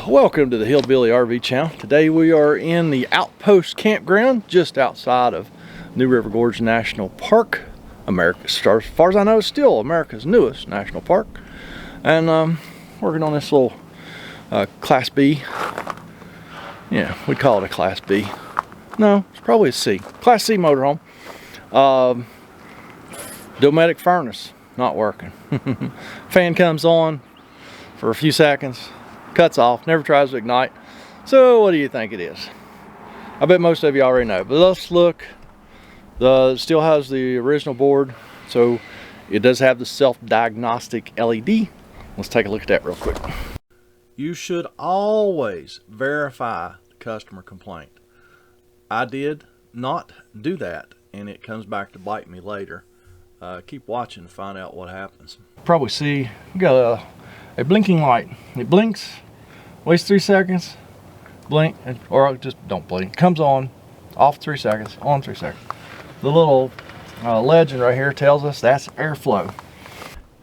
Welcome to the Hillbilly RV channel. Today we are in the Outpost campground just outside of New River Gorge National Park. As far as I know, it's still America's newest national park. And working on this little Class B. Yeah, we'd call it a Class B. No, it's probably a C. Class C motorhome. Dometic furnace, not working. Fan comes on for a few seconds, cuts off, never tries to ignite. So what do you think it is? I bet most of you already know, but let's look. It still has the original board, so it does have the self-diagnostic LED. Let's take a look at that real quick. You should always verify the customer complaint. I did not do that, and it comes back to bite me later. Keep watching to find out what happens. Probably see we got a blinking light. It blinks, waits 3 seconds, blink, or just don't blink. Comes on, off 3 seconds, on 3 seconds. The little legend right here tells us that's airflow.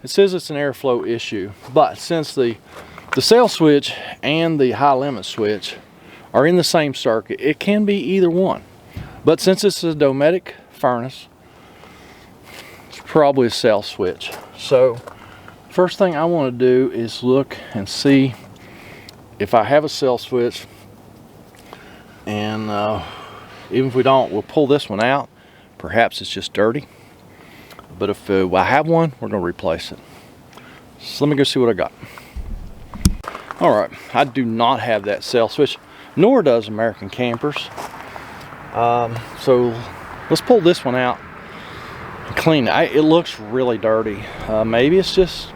It says it's an airflow issue, but since the sail switch and the high limit switch are in the same circuit, it can be either one. But since it's a Dometic furnace, it's probably a sail switch. So first thing I want to do is look and see if I have a sail switch, and even if we don't, we'll pull this one out. Perhaps it's just dirty, but if I have one, we're going to replace it. So let me go see what I got. All right, I do not have that sail switch, nor does American Campers. So let's pull this one out and clean it. It looks really dirty. Maybe it's just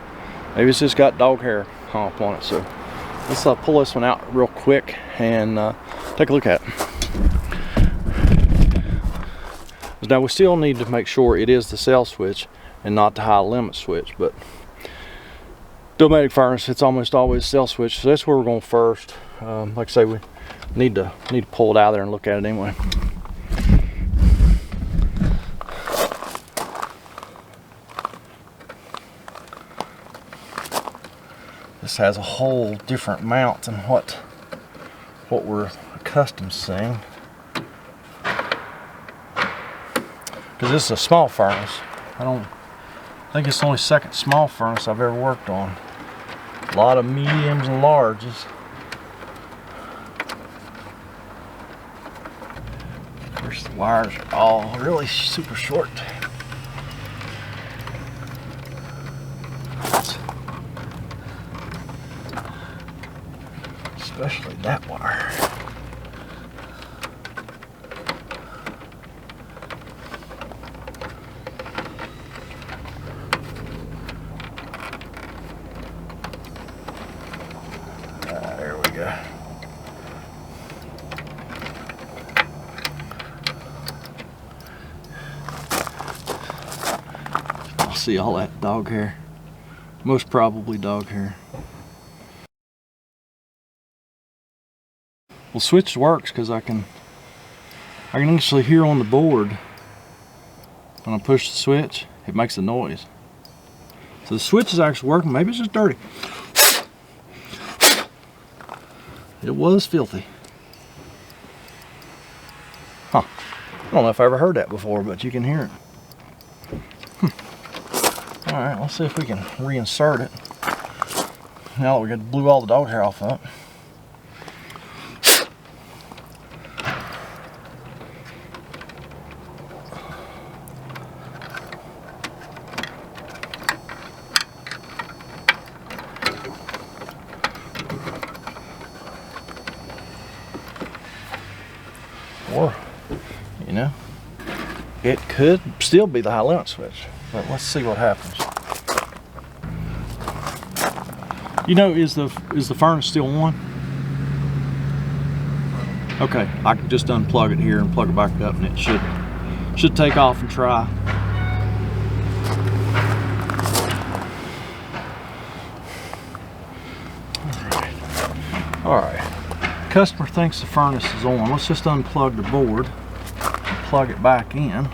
got dog hair hung up on it. So let's pull this one out real quick and take a look at it. Now we still need to make sure it is the sail switch and not the high limit switch, but Dometic furnace, it's almost always sail switch, so that's where we're going first. Like I say, we need to pull it out of there and look at it anyway. This has a whole different mount than what we're accustomed to seeing. Because this is a small furnace. I think it's the only second small furnace I've ever worked on. A lot of mediums and larges. Of course, the wires are all really super short. Especially that wire. There we go. I'll see all that dog hair. Most probably dog hair. Well, switch works because I can actually hear on the board when I push the switch, it makes a noise. So the switch is actually working. Maybe it's just dirty. It was filthy. Huh. I don't know if I ever heard that before, but you can hear it. Alright, let's see if we can reinsert it. Now that we blew all the dog hair off of it. Or, you know, it could still be the high limit switch, but let's see what happens. You know, is the furnace still on? Okay, I can just unplug it here and plug it back up, and it should take off and try. All right. Customer thinks the furnace is on. Let's just unplug the board, plug it back in,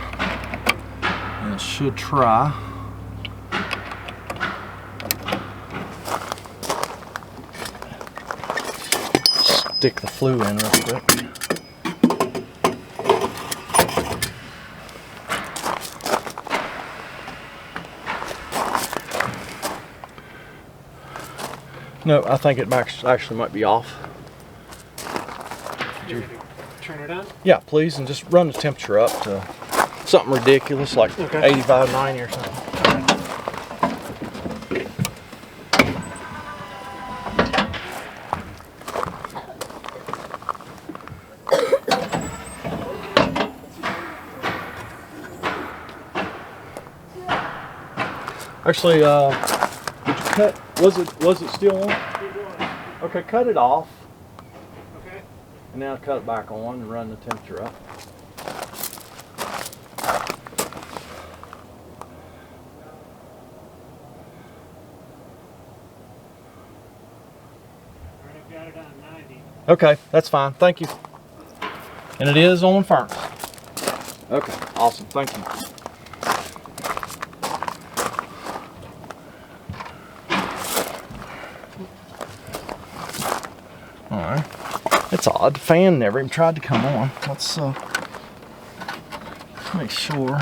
and it should try. stick the flue in real quick. No, I think it actually might be off. Turn it on? Yeah, please, and just run the temperature up to something ridiculous like 85, 90 or something. Actually, did you cut? Was it still on? Okay, cut it off. Okay. And now cut it back on and run the temperature up. Alright, I've got it on 90. Okay, that's fine. Thank you. And it is on furnace. Okay, awesome. Thank you. Alright. It's odd. The fan never even tried to come on. Let's make sure.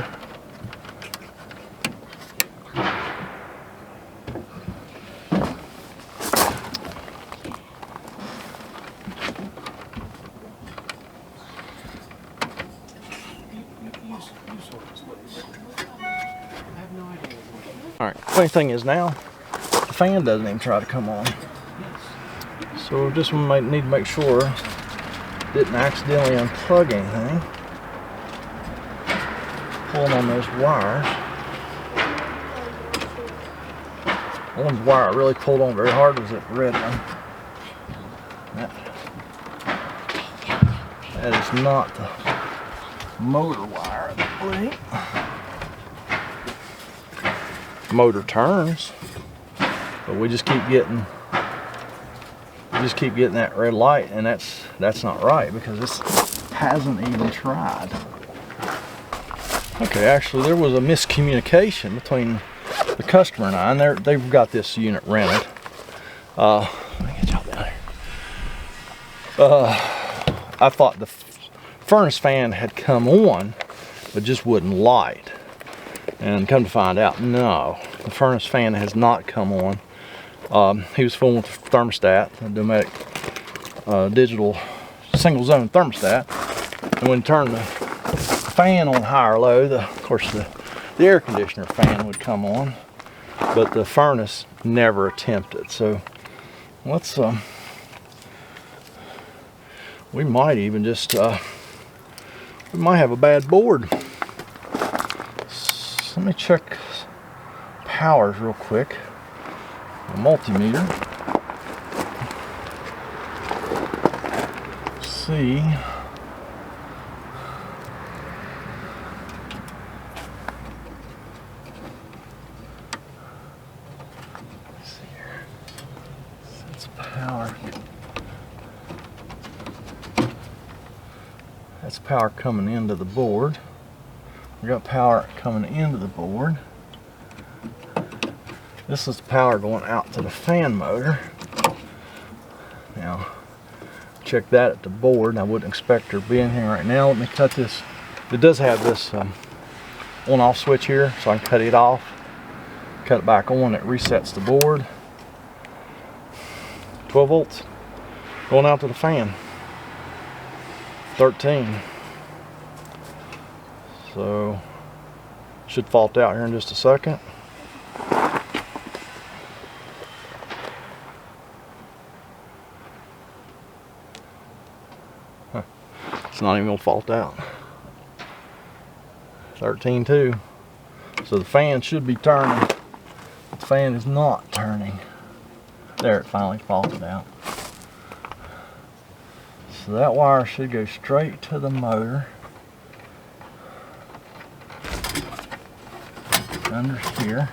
Alright, funny thing is now, the fan doesn't even try to come on. So just might need to make sure didn't accidentally unplug anything. Pulling on those wires. One wire I really pulled on very hard was that red one. That is not the motor wire, I believe. Motor turns, but we just keep getting that red light, and that's not right because this hasn't even tried. Okay, actually there was a miscommunication between the customer and I, and they've got this unit rented. Let me get y'all down here. I thought the furnace fan had come on, but just wouldn't light. And come to find out, no, the furnace fan has not come on. He was fooling with the thermostat, a Dometic digital single zone thermostat. And when you turn the fan on high or low, of course the air conditioner fan would come on, but the furnace never attempted. So let's, we might even just, we might have a bad board. Let me check powers real quick. A multimeter. See. Let's see here. That's power. That's power coming into the board. We got power coming into the board. This is the power going out to the fan motor. Now, check that at the board. I wouldn't expect her to be in here right now. Let me cut this. It does have this on-off switch here, so I can cut it off. Cut it back on. It resets the board. 12 volts going out to the fan. 13. So should fault out here in just a second. It's not even gonna fault out. 13 too. So the fan should be turning. The fan is not turning. There, it finally faulted out. So that wire should go straight to the motor. Under here.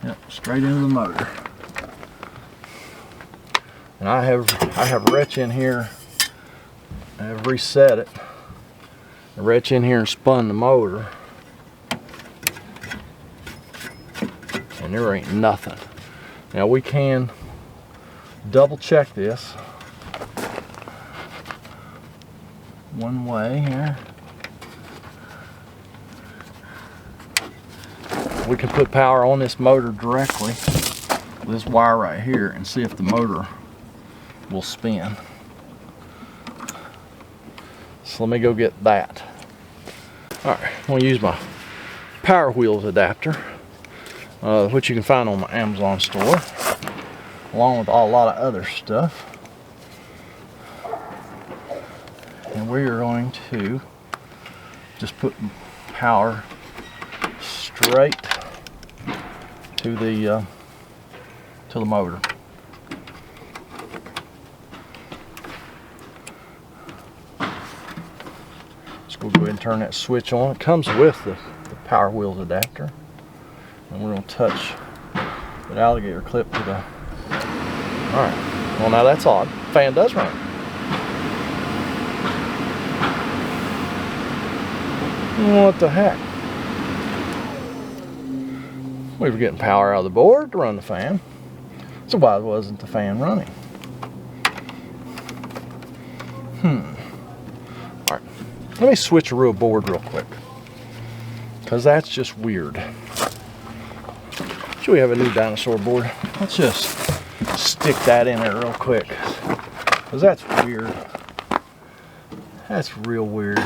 Yep, straight into the motor. And I have wrench in here. I have reset it. I wrench in here and spun the motor. And there ain't nothing. Now we can double check this. one way here. We can put power on this motor directly with this wire right here and see if the motor will spin. So let me go get that. Alright, I'm going to use my Power Wheels adapter, which you can find on my Amazon store, along with a lot of other stuff. And we are going to just put power straight to the motor. So we'll go ahead and turn that switch on. It comes with the Power Wheels adapter, and we're going to touch the alligator clip to the. All right. Well, now that's odd. Fan does run. What the heck? We were getting power out of the board to run the fan. So why wasn't the fan running? Alright. Let me switch a real board real quick, because that's just weird. Should we have a new dinosaur board? Let's just stick that in there real quick, because that's weird. That's real weird.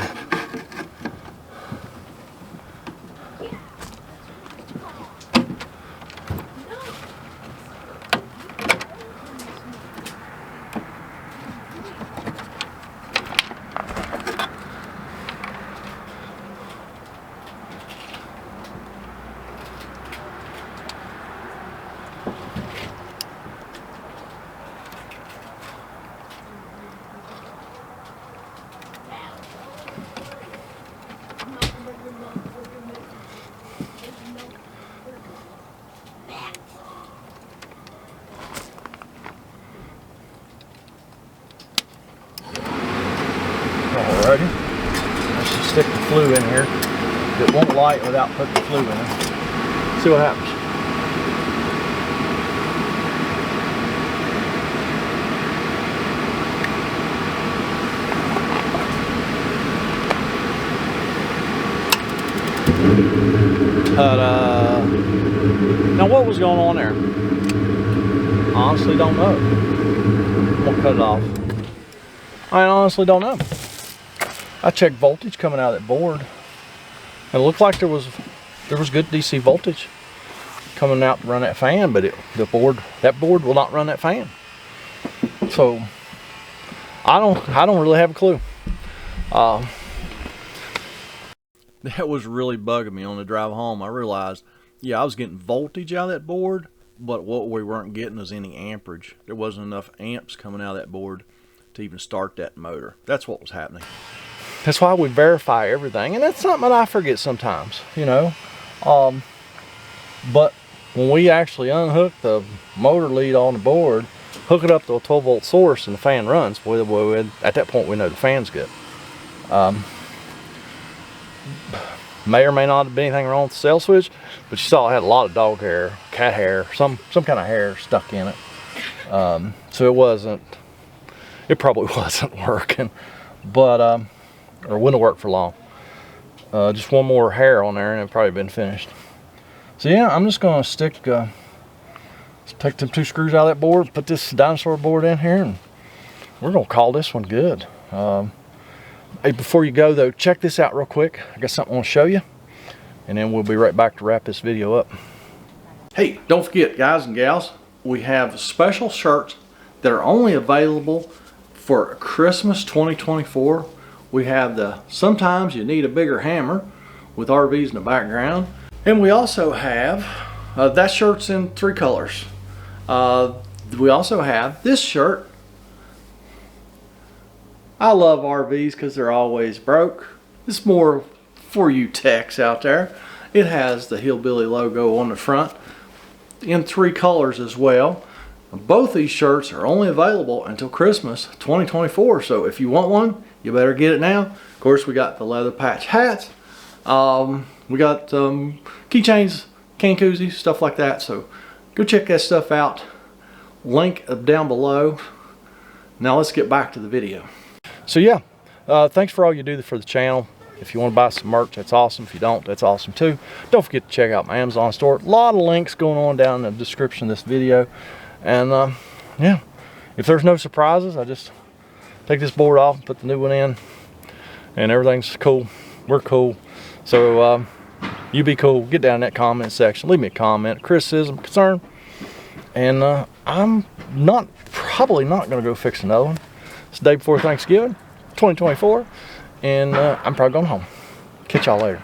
Alrighty, let's just stick the flue in here. It won't light without putting the flue in it. See what happens. Ta-da! Now what was going on there? Honestly don't know. I'm gonna cut it off. I honestly don't know. I checked voltage coming out of that board, and it looked like there was good DC voltage coming out to run that fan, but that board will not run that fan. So I don't really have a clue. That was really bugging me on the drive home. I realized, yeah, I was getting voltage out of that board, but what we weren't getting was any amperage. There wasn't enough amps coming out of that board to even start that motor. That's what was happening. That's why we verify everything, and that's something that I forget sometimes, you know. But when we actually unhook the motor lead on the board, hook it up to a 12-volt source, and the fan runs, at that point we know the fan's good. May or may not have been anything wrong with the cell switch, but you saw it had a lot of dog hair, cat hair, some kind of hair stuck in it. So it probably wasn't working, but or wouldn't have worked for long. Just one more hair on there and it'd probably been finished. So yeah, I'm just gonna take them 2 screws out of that board, put this dinosaur board in here, and we're gonna call this one good. Hey, before you go though, check this out real quick. I got something I want to show you, and then we'll be right back to wrap this video up. Hey, don't forget, guys and gals, we have special shirts that are only available for Christmas 2024. We have the Sometimes You Need a Bigger Hammer with RVs in the background. And we also have, that shirt's in 3 colors. We also have this shirt. I love RVs because they're always broke. It's more for you techs out there. It has the Hillbilly logo on the front in 3 colors as well. Both these shirts are only available until Christmas 2024. So if you want one, you better get it now. Of course, we got the leather patch hats. We got keychains, can koozies, stuff like that. So go check that stuff out. Link down below. Now let's get back to the video. So yeah, Thanks for all you do for the channel. If you want to buy some merch, that's awesome. If you don't, that's awesome too. Don't forget to check out my Amazon store. A lot of links going on down in the description of this video. And yeah, if there's no surprises, I just take this board off and put the new one in, and everything's cool. We're cool. So you be cool. Get down in that comment section. Leave me a comment, criticism, concern. And I'm probably not going to go fix another one. It's the day before Thanksgiving, 2024. And I'm probably going home. Catch y'all later.